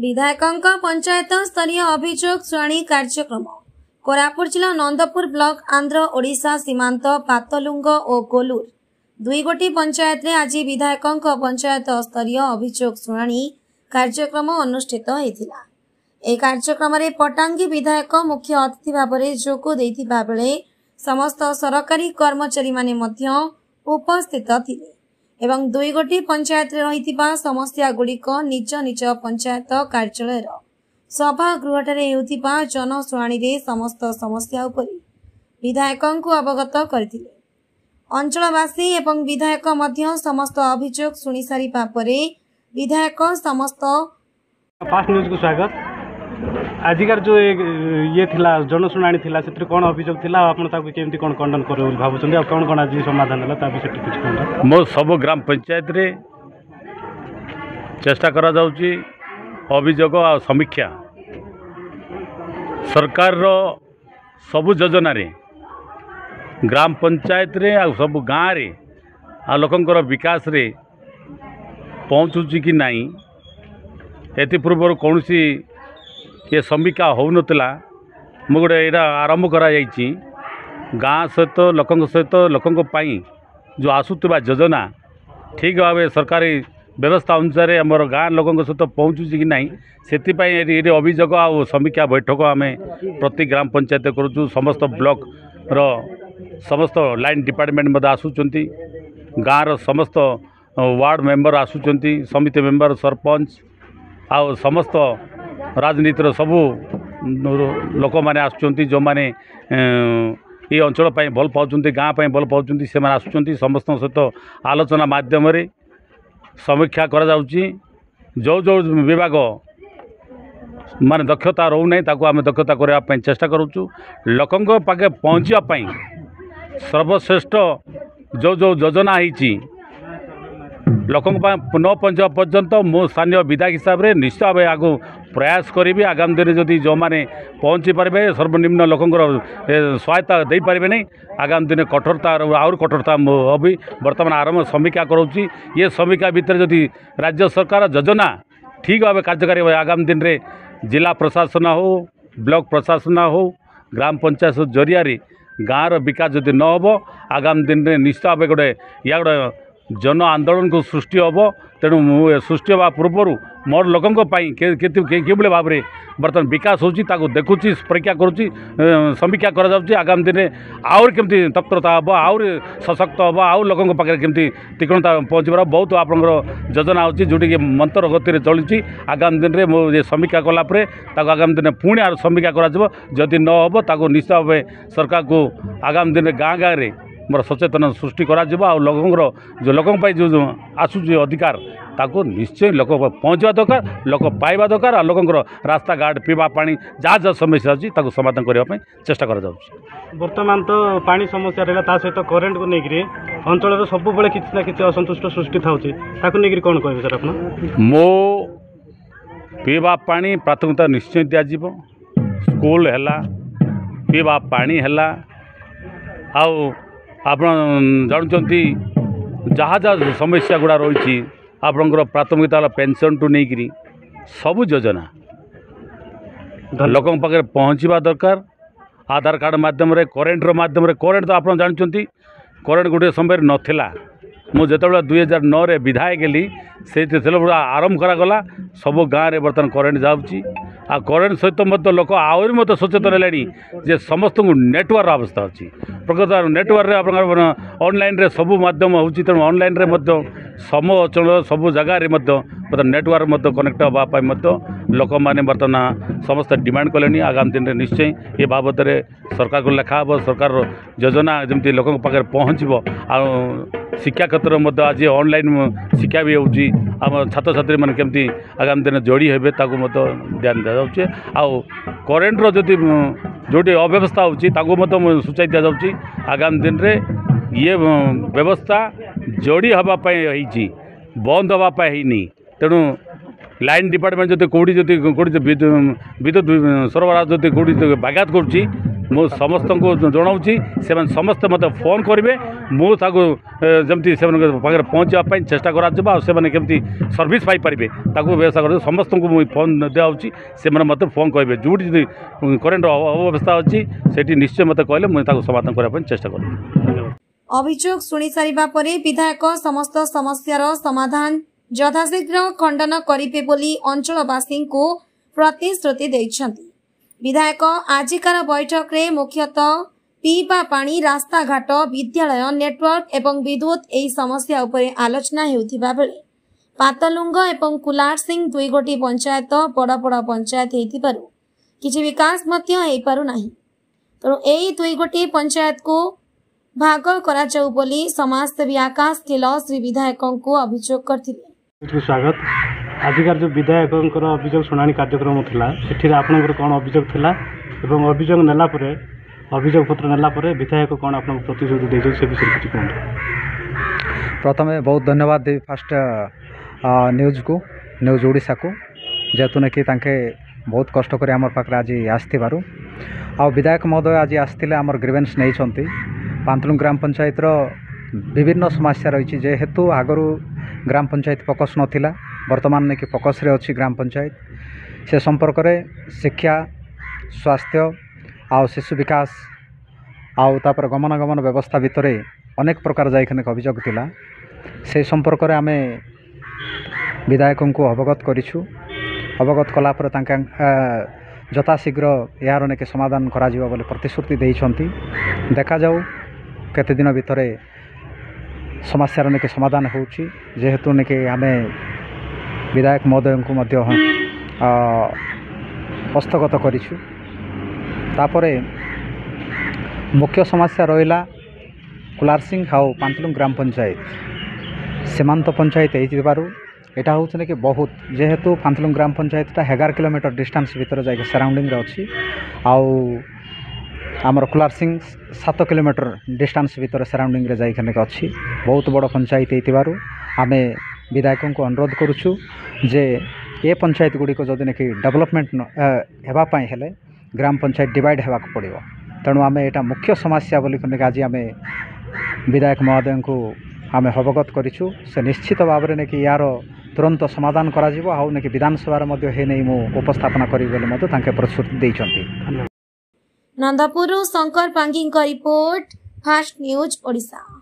विधायक पंचायत स्तरीय अभियोग शुणाणी कार्यक्रम कोरापुट जिला नंदपुर ब्लॉक आंध्र ओडिशा सीमांत पातलुंग और कोलूर दुई गोटी पंचायत रे आज विधायक पंचायत स्तरीय अभियोग शुणाणी कार्यक्रम अनुष्ठित होता। ए कार्यक्रम रे पटांगी विधायक मुख्य अतिथि भाव में जोग देथिबा बेले समस्त सरकारी कर्मचारी माने मध्य उपस्थित थिले एवं दुई गोटी पंचायत रे रहितिबा समस्या गुड़िक निज निज पंचायत कार्यालय सभागृहଠାରେ हेउतिबा जनशुणाणी रे समस्त समस्या उपरि विधायक अवगत करथिले। अंचलवासी एवं विधायक मध्य समस्त अभियोग सुनी सारिबा परे विधायक समस्त फास्ट न्यूज को स्वागत। आजिकार जो ये थिला जनशुणाणी थिला सेतिर कोन अभियोग थिला आपण ताकू केमती कोन खंडन करे बोली भाबुचंदी आ कोन कोन आज समाधान हला ता विषय किछ कोन मो सब ग्राम पंचायत रे चेष्टा करा जाउची अभियोग आ समीक्षा सरकार रो सबु योजना रे ग्राम पंचायत रे आ सब गाँव रे आ लोकंकर विकास रे पहुँचुची कि नहीं एति पूर्व कौन सी ये समीक्षा हो नथिला मु गोटे एरा आरंभ करा जाइछि गाँ सहित लोकंक सहित लोकंक पाई जो आसुवा योजना ठीक भाव सरकारी व्यवस्था अनुसार आमर गाँ लोकों सहित पहुँचुची कि नहीं से अभियोग आ समीक्षा बैठक आम प्रति ग्राम पंचायत करुचु समस्त ब्लॉक रो समस्त लाइन डिपार्टमेंट आसुचंती गाँव रो समस्त वार्ड मेंबर आसुचंती समिति मेंबर सरपंच आ समस्त राजनीतिर सबू लोक मैंने आसुचंती जो माने ये अंचल भल पाउचंती गाँ भल पाउचंती से माने आसुचंती समस्त सहित आलोचना माध्यम रे समीक्षा करा जाउची जो जो विभाग माने दक्षता रहू नहीं ताको आम दक्षता करबा पई चेष्टा करूचु लोकंक पाके पहुँचा पई सर्वश्रेष्ठ जो जो योजना होती लोकों न पहुँचा पर्यंत मो स्थानीय विधायक हिसाब से निश्चित भाव आगु प्रयास करी आगामी दिन जदि जो मैंने पहुँची पारे सर्वनिम्न लोकंर सहायता दे पारे नहीं आगामी दिन कठोरता आउर कठोरता हबी बर्तमान आरंभ समीक्षा करोची ये समीक्षा भितर जदि राज्य सरकार योजना ठीक भाव कार्यकारी आगामी दिन में जिला प्रशासन हो ब्लॉक प्रशासन हो ग्राम पंचायत जरिया गाँव विकास जदि न हो आगामी दिन में निश्चित भाव गोटे या गोटे जन आंदोलन को सृष्टि हम तेणु सृष्टि हवा पूर्वर मोर लोकों किभली भाव में बर्तमान विकास होची ताको देखुची परीक्षा करुच्ची समीक्षा करा आगामी दिन में आउर केमती तत्परता हम आउर सशक्त हम आउ लोकों पाखे केमती तीक्ष्णता पहुँचबार बहुत आपंकर योजना होची जोटी मंत्र गति चलुची आगामी दिन में मो ये समीक्षा कलापर आगामी दिन में पुणी आर समीक्षा करा न हम ताको निश्चित भाव सरकार को आगामी दिन में गाँ गाँव में मोर सचेतन सृष्टि करा लोकंर जो लोकों जो आसूची अधिकार ताको निश्चय लोक पहुँचवा दरकार लोक पाइबा दरकार आ लोकंर रास्ता घाट पीवा पानी जहाँ जहाँ समस्या अच्छी ताको समाधान करने चेष्टा करा जाउछि। वर्तमान तो पानी समस्या रहा ता सहित करेन्ट को लेकर अंचल सब बेले किसी ना किसी असंतुष्ट सृष्टि थाउछि ताको लेकर कौन कहबे सर आपन मो पीवा पानी प्राथमिकता निश्चय दिज्व स्कूल है पीवा पानी है आउ आप जानते जहाँ जहाँ समस्या गुड़ा रही आपंकर प्राथमिकता पेंशन टू नहीं सबू योजना लोकों पाखे पहुँचवा दरकार आधार कार्ड माध्यम करेन्ट माध्यम करेन्ट तो आप जानते करेन्ट गोटे समय नाला मुझे 2009 रे विधायक गली से आरंभ करागला सब गाँव में बर्तमान करेन्ट जाऊँगी आ करेन्ट सहित लोक आहरी मत सचेतन है समस्त नेटवर्क अवस्था अच्छी प्रकृत नेटवर्क ऑनलाइन रे सब माध्यम होची तेणु ऑनलाइन रे सम अचल सब जगार बर्तमान नेटवर्क कनेक्ट हाँपाई लोक मैंने बर्तमान समस्त डिमांड कले आगामी दिन में निश्चय ये बाबद सरकार को लेखा सरकार योजना जमी लोक पाखे पहुँचब आ शिक्षा क्षेत्र में आज ऑनलाइन शिक्षा भी होची आम छात्र छात्री मैंने केमती आगामी दिन जोड़ी हे ध्यान दिया जाउछि आउ करेन्ट जदि जोटी अव्यवस्था होची सूचाई दि जाउछि आगामी दिन में ये व्यवस्था जोड़ी हाँपाई बंद हाँपाई तेणु लाइन डिपार्टमेंट जब कौटी विद्युत सरबराह जब कौटी बाघात करुच्ची मु समस्त को जनाऊँगी से समस्ते मत फोन करेंगे मुझे से पाखे पहुँचापी चेष्टा करमती सर्विस पाइपर व्यवस्था कर समस्त को मुझे फोन दिखाऊँगी से मत फोन करेंगे जो करेन्ट अव्यवस्था अच्छी से निश्चय मत कहले मुझे समाधान करने चेष्टा करेंगे। अभियोग शुणी सारिबा परे विधायक समस्त समस्यार समाधान यथाशीघ्र खंडन करिबे बोली अंचलवासी को प्रतिश्रुति दैछन्ति। विधायक आजिकार बैठक रे मुख्यतः पीवा पानी रास्ता घाट विद्यालय नेटवर्क एवं विद्युत एही समस्या उपरे आलोचना हेउथिबा बेले पातलुंग एवं कुलार सिंह दुई गोटी पंचायत बड़बड़ पंचायत हेतिबारु किछि विकास मध्य हेइ पारु नाही। तेणु एही दुई गोटी पंचायत को भाग करा जाऊ बोली समाजसेवी आकाश खेल श्री विधायक को अभियोग करथिले। स्वागत। आजिकार जो विधायक अभियोग शुणाणी कार्यक्रम थिला सेठी आपनकर कोन अभियोग थिला एवं अभियोग नेला परे अभियोग पत्र नेला परे विधायक कोन आपन प्रतिश्रुति दैछ से विषय किछि कोन। प्रथमे बहुत धन्यवाद देवी फास्ट न्यूज ओडिशा को जेतु ने कि तांके बहुत कष्ट कर आम पाखे आज आसथिबारु आ विधायक महोदय आज आसथिले आमर ग्रीवेन्स नहीं छंती पांतलुंग ग्राम पंचायत रो विभिन्न समस्या रही जेहेतु आगरू ग्राम पंचायत फोकस नथिला वर्तमान ने कि फोकस रे अछि ग्राम पंचायत से संपर्क रे शिक्षा स्वास्थ्य आ शिशु विकास आउ तापर गमनागमन व्यवस्था भितर अनेक प्रकार जाइखने अभियोग थिला से संपर्क रे आमे विधायक को अवगत करिछु। अवगत कला पर यथाशीघ्र यार ने समाधान करा जिवो बोले प्रतिश्रुति दैछंती। देखा जाऊ केते दिन भितर समस्या ने समाधान होउछि जेहेतु ने कि आमे विधायक महोदय को मध्य हस्तगत करिछु। तापरे मुख्य समस्या रहिला कुलार सिंह आउ पांतलुंग ग्राम पंचायत सीमांत पंचायत एइथिबारु एटा होउछने कि बहुत जेहेतु पांतलुंग ग्राम पंचायत 11 किलोमीटर डिस्टेंस भीतर जाके सराउंडिंग रे अछि आउ आमर कुलार सिंह 7 किलोमीटर डिस्टेंस भीतर सराउंडिंग रे जाइखने अछि बहुत बड़ पंचायत एइथिबारु आमे विधायक को अनुरोध करूछु जे ए पंचायत गुडी को जदि कि डेवलपमेंट हेबा पई हेले ग्राम पंचायत डिवाइड हेबा को पड़िबो। तेणु आमे एटा मुख्य समस्या बोली कि आज आमे विधायक महोदय को आमे अवगत करिछु से निश्चित भाव में कि यार तुरंत समाधान करा जिवो आउ ने कि विधानसभा मध्य हे नै मु उपस्थापना करी बोले मते तांके प्रतिश्रुति दैछंती। Nandapur Shankar Pangi report fast news Odisha.